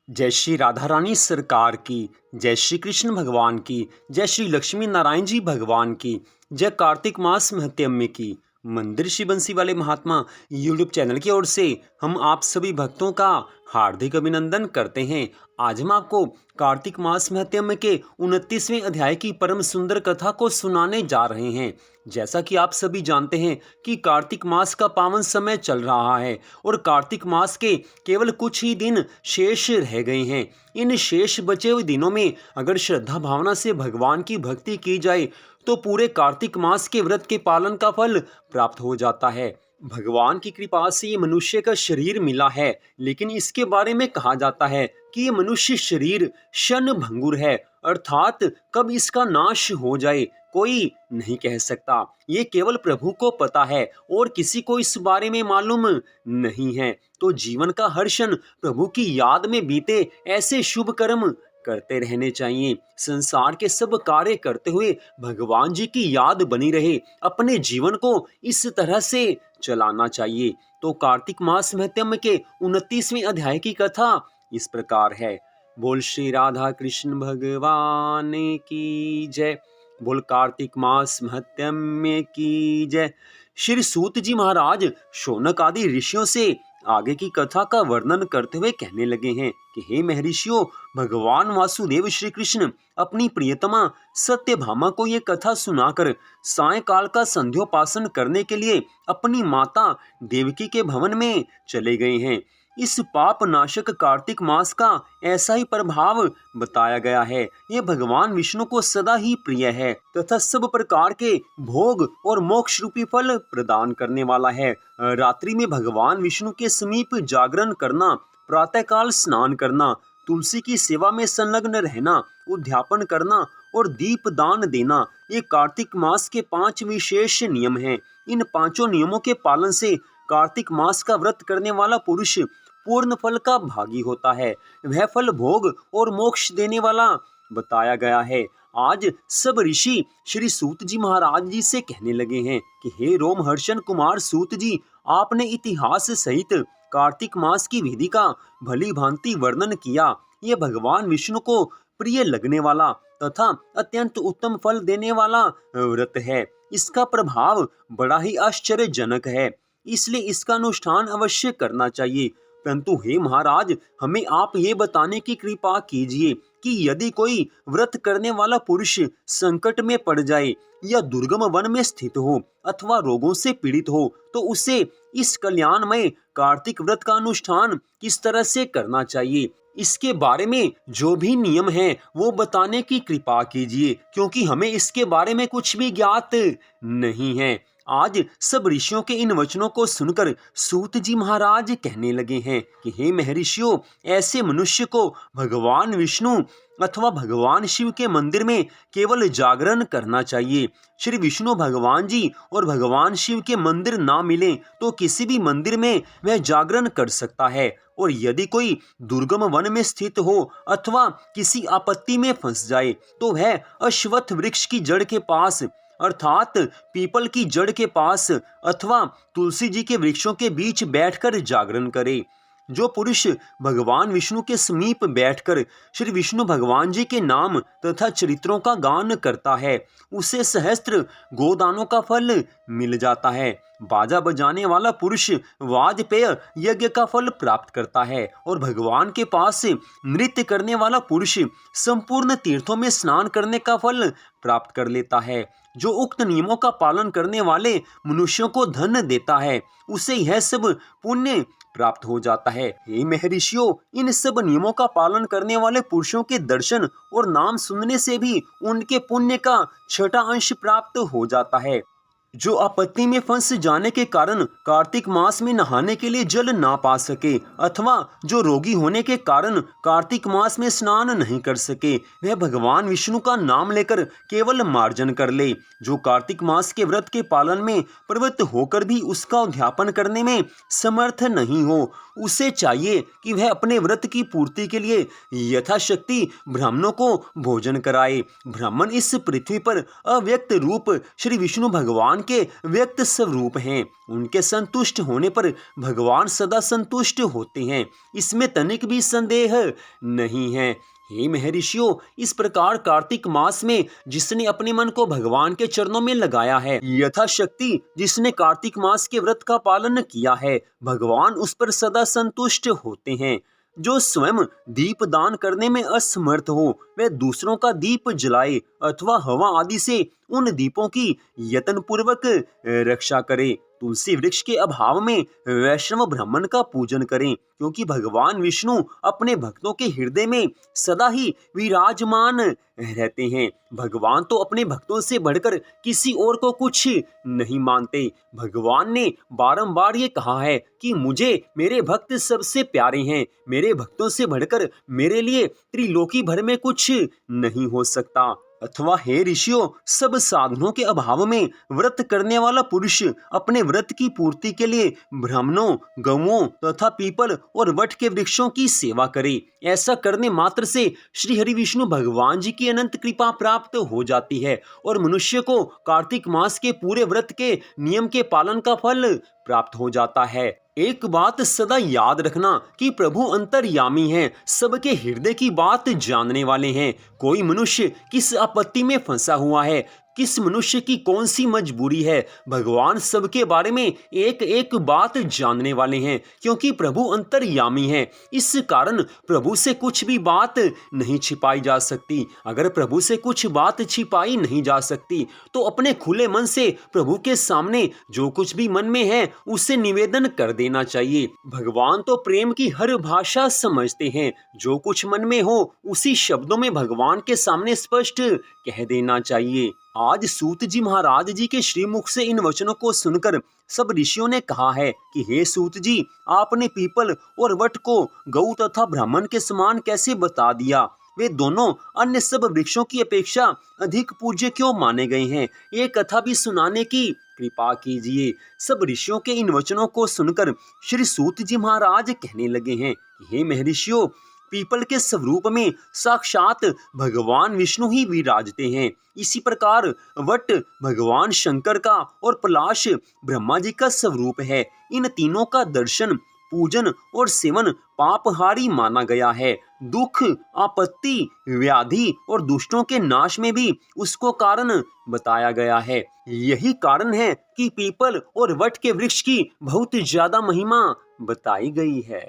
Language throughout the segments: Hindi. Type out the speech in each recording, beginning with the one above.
जय श्री राधा रानी सरकार की, जय श्री कृष्ण भगवान की, जय श्री लक्ष्मी नारायण जी भगवान की, जय कार्तिक मास महत्म्य की। मंदिर श्री बंसी वाले महात्मा यूट्यूब चैनल की ओर से हम आप सभी भक्तों का हार्दिक अभिनंदन करते हैं। आज हम आपको कार्तिक मास महत्म्य के 29वें अध्याय की परम सुंदर कथा को सुनाने जा रहे हैं। जैसा कि आप सभी जानते हैं कि कार्तिक मास का पावन समय चल रहा है और कार्तिक मास के केवल कुछ ही दिन शेष रह गए हैं। इन शेष बचे हुए दिनों में अगर श्रद्धा भावना से भगवान की भक्ति की जाए तो पूरे कार्तिक मास के व्रत के पालन का फल प्राप्त हो जाता है। भगवान की कृपा से ये मनुष्य का शरीर मिला है, लेकिन इसके बारे में कहा जाता है कि ये मनुष्य शरीर क्षण भंगुर है, अर्थात कब इसका नाश हो जाए कोई नहीं कह सकता। ये केवल प्रभु को पता है और किसी को इस बारे में मालूम नहीं है। तो जीवन का हर क्षण प्रभु की याद में बीते, ऐसे शुभ कर्म करते रहने चाहिए। संसार के सब कार्य करते हुए भगवान जी की याद बनी रहे, अपने जीवन को इस तरह से चलाना चाहिए। तो कार्तिक मास महत्म्य के 29वें अध्याय की कथा इस प्रकार है। बोल श्री राधा कृष्ण भगवान की जय। बोल कार्तिक मास महत्म्य की जय। श्री सूत जी महाराज शौनक आदि ऋषियों से आगे की कथा का वर्णन करते हुए कहने लगे हैं कि हे महर्षियों, भगवान वासुदेव श्री कृष्ण अपनी प्रियतमा सत्यभामा को ये कथा सुनाकर सायंकाल का संध्योपासन करने के लिए अपनी माता देवकी के भवन में चले गए हैं। इस पाप नाशक कार्तिक मास का ऐसा ही प्रभाव बताया गया है। ये भगवान विष्णु को सदा ही प्रिय है तथा सब प्रकार के भोग और मोक्ष रूपी फल प्रदान करने वाला है। रात्रि में भगवान विष्णु के समीप जागरण करना, प्रातःकाल स्नान करना, तुलसी की सेवा में संलग्न रहना, उद्यापन करना और दीप दान देना, ये कार्तिक मास के 5 विशेष नियम हैं। इन 5 नियमों के पालन से कार्तिक मास का व्रत करने वाला पुरुष पूर्ण फल का भागी होता है। वह फल भोग और मोक्ष देने वाला बताया गया है। आज सब ऋषि श्री सूत जी महाराज जी से कहने लगे हैं कि हे रोमहर्षण कुमार सूत जी, आपने इतिहास सहित कार्तिक मास की विधि का भली भांति वर्णन किया। यह भगवान विष्णु को प्रिय लगने वाला तथा अत्यंत उत्तम फल देने वाला व्रत है। इसका प्रभाव बड़ा ही आश्चर्यजनक है, इसलिए इसका अनुष्ठान अवश्य करना चाहिए। परंतु हे महाराज, हमें आप ये बताने की कृपा कीजिए कि यदि कोई व्रत करने वाला पुरुष संकट में पड़ जाए या दुर्गम वन में स्थित हो अथवा रोगों से पीड़ित हो तो उसे इस कल्याणमय कार्तिक व्रत का अनुष्ठान किस तरह से करना चाहिए। इसके बारे में जो भी नियम है वो बताने की कृपा कीजिए, क्योंकि हमें इसके बारे में कुछ भी ज्ञात नहीं है। आज सब ऋषियों के इन वचनों को सुनकर सूत जी महाराज कहने लगे हैं कि हे महर्षियों, ऐसे मनुष्य को भगवान विष्णु अथवा भगवान शिव के मंदिर में केवल जागरण करना चाहिए। श्री विष्णु भगवान जी और भगवान शिव के मंदिर ना मिले तो किसी भी मंदिर में वह जागरण कर सकता है। और यदि कोई दुर्गम वन में स्थित हो अथवा किसी आपत्ति में फंस जाए तो वह अश्वत्थ वृक्ष की जड़ के पास अर्थात पीपल की जड़ के पास अथवा तुलसी जी के वृक्षों के बीच बैठकर जागरण करे। जो पुरुष भगवान विष्णु के समीप बैठकर श्री विष्णु भगवान जी के नाम तथा चरित्रों का गान करता है, उसे सहस्त्र गोदानों का फल मिल जाता है। बाजा बजाने वाला पुरुष वाजपेय यज्ञ का फल प्राप्त करता है और भगवान के पास नृत्य करने वाला पुरुष संपूर्ण तीर्थों में स्नान करने का फल प्राप्त कर लेता है। जो उक्त नियमों का पालन करने वाले मनुष्यों को धन देता है, उसे यह सब पुण्य प्राप्त हो जाता है। हे महर्षियों, इन सब नियमों का पालन करने वाले पुरुषों के दर्शन और नाम सुनने से भी उनके पुण्य का 6वां अंश प्राप्त हो जाता है। जो आपत्ति में फंस जाने के कारण कार्तिक मास में नहाने के लिए जल ना पा सके अथवा जो रोगी होने के कारण कार्तिक मास में स्नान नहीं कर सके, वह भगवान विष्णु का नाम लेकर केवल मार्जन कर ले। जो कार्तिक मास के व्रत के पालन में प्रवृत्त होकर भी उसका उद्यापन करने में समर्थ नहीं हो, उसे चाहिए कि वह अपने व्रत की पूर्ति के लिए यथाशक्ति ब्राह्मणों को भोजन कराए। ब्राह्मण इस पृथ्वी पर अव्यक्त रूप श्री विष्णु भगवान भगवान के व्यक्त स्वरूप हैं। उनके संतुष्ट होने पर भगवान सदा संतुष्ट होते हैं, इसमें तनिक भी संदेह नहीं है। हे महर्षियों, इस प्रकार कार्तिक मास में जिसने अपने मन को भगवान के चरणों में लगाया है, यथाशक्ति जिसने कार्तिक मास के व्रत का पालन किया है, भगवान उस पर सदा संतुष्ट होते हैं। जो स्वयं दीप दान करने में असमर्थ हो, वह दूसरों का दीप जलाए अथवा हवा आदि से उन दीपों की यत्न पूर्वक रक्षा करे। तुलसी वृक्ष के अभाव में वैष्णव ब्राह्मण का पूजन करें, क्योंकि भगवान विष्णु अपने भक्तों के हृदय में सदा ही विराजमान रहते हैं। भगवान तो अपने भक्तों से बढ़कर किसी और को कुछ नहीं मानते। भगवान ने बारंबार ये कहा है कि मुझे मेरे भक्त सबसे प्यारे हैं, मेरे भक्तों से बढ़कर मेरे लिए त्रिलोकी भर में कुछ नहीं हो सकता। अथवा हे ऋषियों, सब साधनों के अभाव में व्रत करने वाला पुरुष अपने व्रत की पूर्ति के लिए ब्राह्मणों, गौओं तथा पीपल और वट के वृक्षों की सेवा करे। ऐसा करने मात्र से श्री हरि विष्णु भगवान जी की अनंत कृपा प्राप्त हो जाती है और मनुष्य को कार्तिक मास के पूरे व्रत के नियम के पालन का फल प्राप्त हो जाता है। एक बात सदा याद रखना कि प्रभु अंतर्यामी हैं, सबके हृदय की बात जानने वाले हैं। कोई मनुष्य किस आपत्ति में फंसा हुआ है, किस मनुष्य की कौन सी मजबूरी है, भगवान सबके बारे में एक एक बात जानने वाले हैं, क्योंकि प्रभु अंतर्यामी हैं। इस कारण प्रभु से कुछ भी बात नहीं छिपाई जा सकती। अगर प्रभु से कुछ बात छिपाई नहीं जा सकती तो अपने खुले मन से प्रभु के सामने जो कुछ भी मन में है उसे निवेदन कर देना चाहिए। भगवान तो प्रेम की हर भाषा समझते हैं। जो कुछ मन में हो उसी शब्दों में भगवान के सामने स्पष्ट कह देना चाहिए। आज सूत जी महाराज जी के श्रीमुख से इन वचनों को सुनकर सब ऋषियों ने कहा है कि हे सूत जी, आपने पीपल और वट को गौ तथा ब्राह्मण के समान कैसे बता दिया? वे दोनों अन्य सब वृक्षों की अपेक्षा अधिक पूज्य क्यों माने गए हैं? ये कथा भी सुनाने की कृपा कीजिए। सब ऋषियों के इन वचनों को सुनकर श्री सूत जी महाराज कहने लगे हैं कि हे महर्षियों, पीपल के स्वरूप में साक्षात भगवान विष्णु ही विराजते हैं। इसी प्रकार वट भगवान शंकर का और पलाश ब्रह्मा जी का स्वरूप है। इन तीनों का दर्शन, पूजन और सेवन पापहारी माना गया है। दुख, आपत्ति, व्याधि और दुष्टों के नाश में भी उसको कारण बताया गया है। यही कारण है कि पीपल और वट के वृक्ष की बहुत ज्यादा महिमा बताई गई है।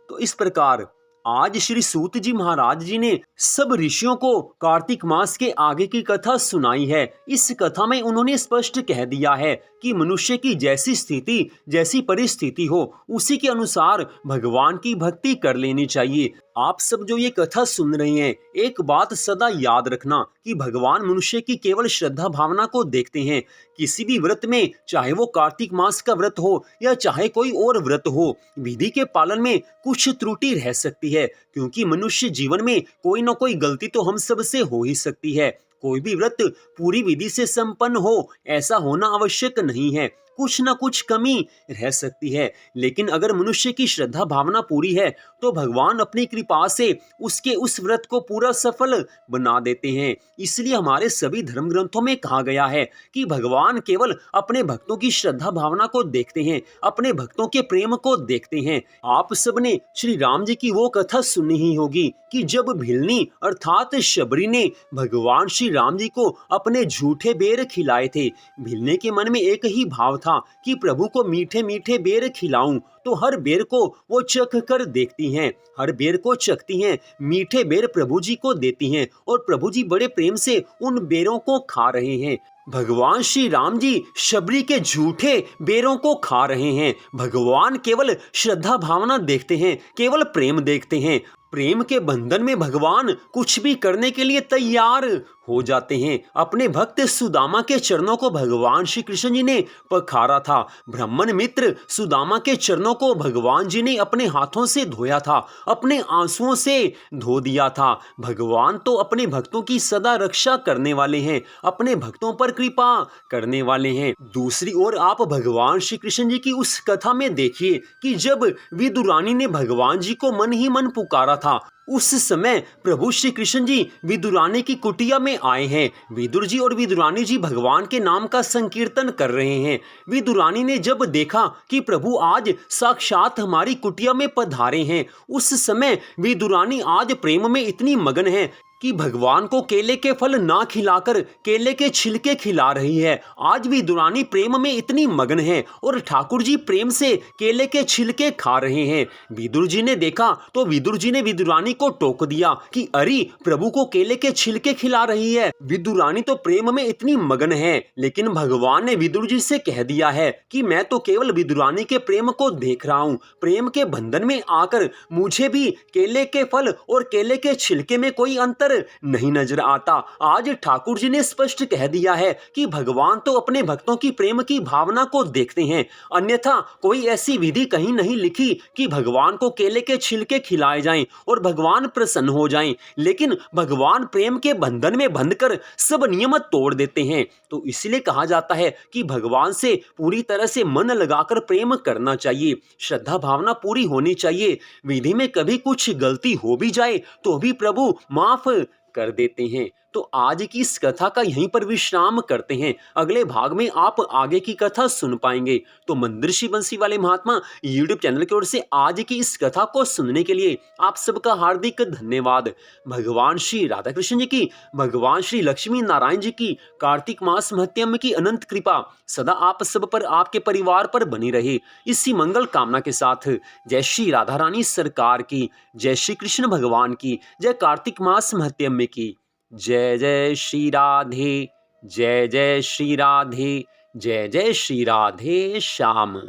तो इस प्रकार आज श्री सूत जी महाराज जी ने सब ऋषियों को कार्तिक मास के आगे की कथा सुनाई है। इस कथा में उन्होंने स्पष्ट कह दिया है कि मनुष्य की जैसी स्थिति, जैसी परिस्थिति हो, उसी के अनुसार भगवान की भक्ति कर लेनी चाहिए। आप सब जो ये कथा सुन रहे हैं, एक बात सदा याद रखना कि भगवान मनुष्य की केवल श्रद्धा भावना को देखते हैं। किसी भी व्रत में, चाहे वो कार्तिक मास का व्रत हो या चाहे कोई और व्रत हो, विधि के पालन में कुछ त्रुटि रह सकती है, क्योंकि मनुष्य जीवन में कोई न कोई गलती तो हम सब से हो ही सकती है। कोई भी व्रत पूरी विधि से संपन्न हो, ऐसा होना आवश्यक नहीं है। कुछ न कुछ कमी रह सकती है, लेकिन अगर मनुष्य की श्रद्धा भावना पूरी है तो भगवान अपनी कृपा से उसके उस व्रत को पूरा सफल बना देते हैं। इसलिए हमारे सभी धर्म ग्रंथों में कहा गया है कि भगवान केवल अपने भक्तों की श्रद्धा भावना को देखते हैं, अपने भक्तों के प्रेम को देखते हैं। आप सबने श्री राम जी की वो कथा सुनी ही होगी कि जब भिलनी अर्थात शबरी ने भगवान श्री राम जी को अपने झूठे बेर खिलाए थे। भिलने के मन में एक ही भाव था कि प्रभु को मीठे मीठे बेर खिलाऊं, तो हर बेर को वो चख कर देखती हैं, हर बेर को चखती हैं, मीठे बेर प्रभु जी को देती हैं और प्रभु जी बड़े प्रेम से उन बेरों को खा रहे हैं। भगवान श्री राम जी शबरी के झूठे बेरों को खा रहे हैं। भगवान केवल श्रद्धा भावना देखते हैं, केवल प्रेम देखते हैं। प्रेम के बंधन में भगवान कुछ भी करने के लिए तैयार हो जाते हैं। अपने भक्त सुदामा के चरणों को भगवान श्री कृष्ण जी ने पखारा था। ब्राह्मण मित्र सुदामा के चरणों को भगवान जी ने अपने हाथों से धोया था, अपने आंसुओं से धो दिया था। भगवान तो अपने भक्तों की सदा रक्षा करने वाले हैं, अपने भक्तों पर कृपा करने वाले हैं। दूसरी ओर आप भगवान श्री कृष्ण जी की उस कथा में देखिए कि जब विदुरानी ने भगवान जी को मन ही मन पुकारा था, उस समय प्रभु श्री कृष्ण जी विदुरानी की कुटिया में आए हैं। विदुर जी और विदुरानी जी भगवान के नाम का संकीर्तन कर रहे हैं। विदुरानी ने जब देखा कि प्रभु आज साक्षात हमारी कुटिया में पधारे हैं, उस समय विदुरानी आज प्रेम में इतनी मगन है कि भगवान को केले के फल ना खिलाकर केले के छिलके खिला रही है। आज विदुरानी प्रेम में इतनी मगन है और ठाकुर जी प्रेम से केले के छिलके खा रहे हैं। विदुर जी ने देखा तो विदुर जी ने विदुरानी को टोक दिया कि अरे प्रभु को केले के छिलके खिला रही है। विदुरानी तो प्रेम में इतनी मगन है, लेकिन भगवान ने विदुर जी से कह दिया है कि मैं तो केवल विदुरानी के प्रेम को देख रहा हूँ। प्रेम के बंधन में आकर मुझे भी केले के फल और केले के छिलके में कोई अंतर नहीं नजर आता। आज ठाकुर जी ने स्पष्ट कह दिया है कि भगवान तो अपने भक्तों की प्रेम की भावना को देखते हैं, अन्यथा कोई ऐसी विधि कहीं नहीं लिखी कि भगवान को केले के छिलके खिलाए जाएं और भगवान प्रसन्न हो जाएं। लेकिन भगवान प्रेम के बंधन में बंधकर सब नियम तोड़ देते हैं। तो इसलिए कहा जाता है कि भगवान से पूरी तरह से मन लगाकर प्रेम करना चाहिए, श्रद्धा भावना पूरी होनी चाहिए। विधि में कभी कुछ गलती हो भी जाए तो भी प्रभु माफ कर देते हैं। तो आज की इस कथा का यहीं पर विश्राम करते हैं। अगले भाग में आप आगे की कथा सुन पाएंगे। तो मंदिर श्री बंसी वाले महात्मा यूट्यूब चैनल की ओर से आज की इस कथा को सुनने के लिए आप सबका हार्दिक धन्यवाद। भगवान श्री राधा कृष्ण जी की, भगवान श्री लक्ष्मी नारायण जी की कार्तिक मास महत्यम की अनंत कृपा सदा आप सब पर, आपके परिवार पर बनी रहे। इसी मंगल कामना के साथ जय श्री राधा रानी सरकार की, जय श्री कृष्ण भगवान की, जय कार्तिक मास महत्यम की। जय जय श्री राधे, जय जय श्री राधे, जय जय श्री राधे श्याम।